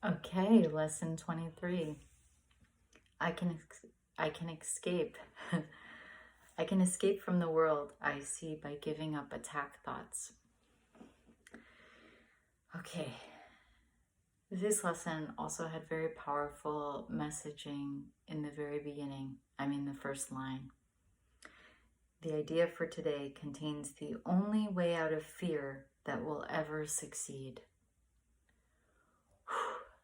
Okay, lesson 23. I can I can escape. I can escape from the world I see by giving up attack thoughts. Okay. This lesson also had very powerful messaging in the very beginning. The first line. The idea for today contains the only way out of fear that will ever succeed.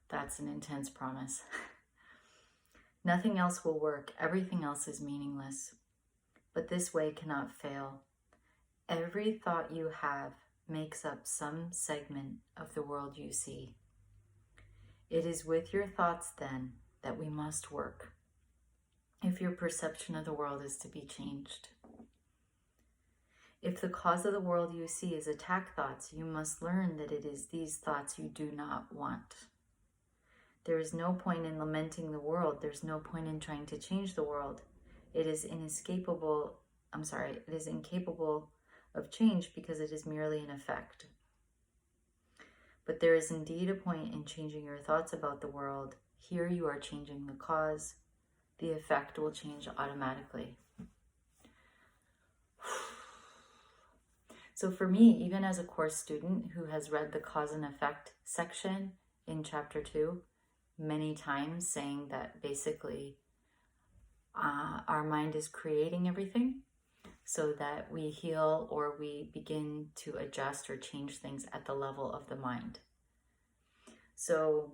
That's an intense promise. Nothing else will work. Everything else is meaningless. But this way cannot fail. Every thought you have makes up some segment of the world you see. It is with your thoughts, then, that we must work, if your perception of the world is to be changed. If the cause of the world you see is attack thoughts, you must learn that it is these thoughts you do not want. There is no point in lamenting the world. There's no point in trying to change the world. It is incapable of change because it is merely an effect. But there is indeed a point in changing your thoughts about the world. Here you are changing the cause. The effect will change automatically. So for me, even as a course student who has read the cause and effect section in chapter 2 many times, saying that basically our mind is creating everything so that we heal or we begin to adjust or change things at the level of the mind. So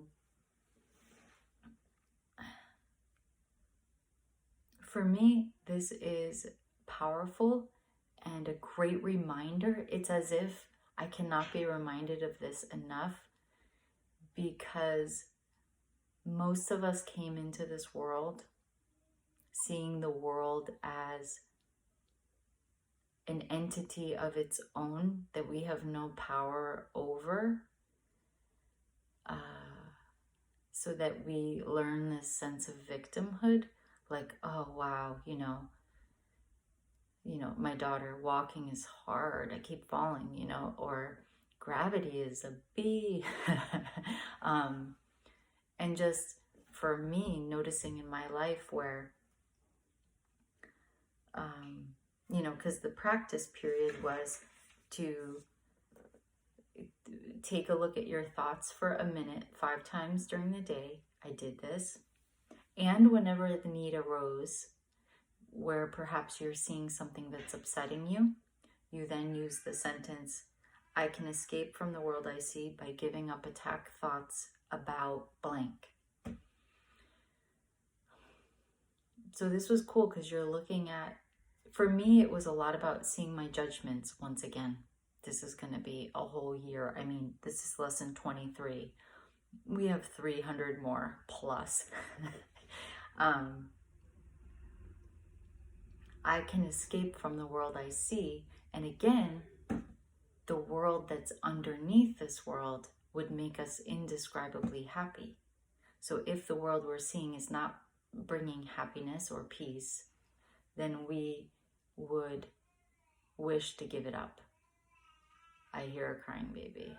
for me, this is powerful and a great reminder. It's as if I cannot be reminded of this enough, because most of us came into this world seeing the world as an entity of its own that we have no power over, so that we learn this sense of victimhood, like, oh wow, my daughter, walking is hard, I keep falling, or gravity is a bee. And just for me, noticing in my life where because the practice period was to take a look at your thoughts for a minute 5 times during the day. I did this. And whenever the need arose, where perhaps you're seeing something that's upsetting you, you then use the sentence, I can escape from the world I see by giving up attack thoughts about blank. So this was cool because you're looking at, for me, it was a lot about seeing my judgments once again. This is going to be a whole year. This is lesson 23. We have 300 more plus. I can escape from the world I see. And again, the world that's underneath this world would make us indescribably happy. So if the world we're seeing is not bringing happiness or peace, then we would wish to give it up. I hear a crying baby.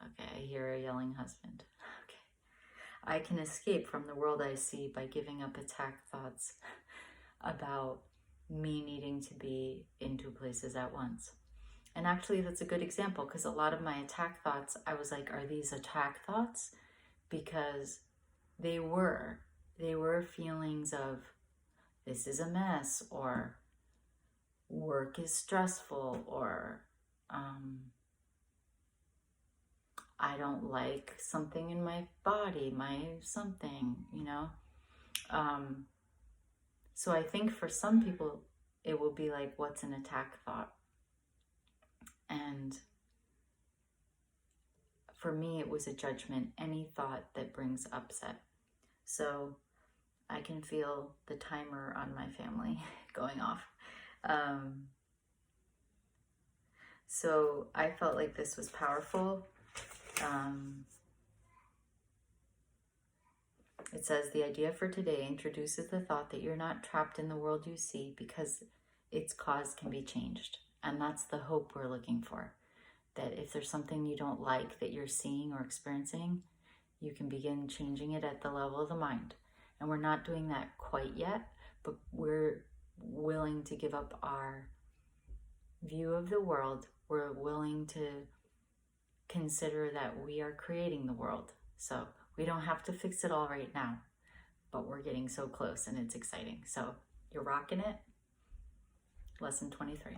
Okay, I hear a yelling husband. Okay. I can escape from the world I see by giving up attack thoughts about me needing to be in 2 places at once. And actually, that's a good example, because a lot of my attack thoughts, I was like, are these attack thoughts? Because they were feelings of, this is a mess, or work is stressful, or I don't like something in my body, my something, So I think for some people, it will be like, what's an attack thought? And for me, it was a judgment, any thought that brings upset. So I can feel the timer on my family going off. So I felt like this was powerful. It says, the idea for today introduces the thought that you're not trapped in the world you see because its cause can be changed. And that's the hope we're looking for. that if there's something you don't like that you're seeing or experiencing, you can begin changing it at the level of the mind. And we're not doing that quite yet, but we're willing to give up our view of the world. We're willing to consider that we are creating the world. So we don't have to fix it all right now, but we're getting so close and it's exciting. So you're rocking it. Lesson 23.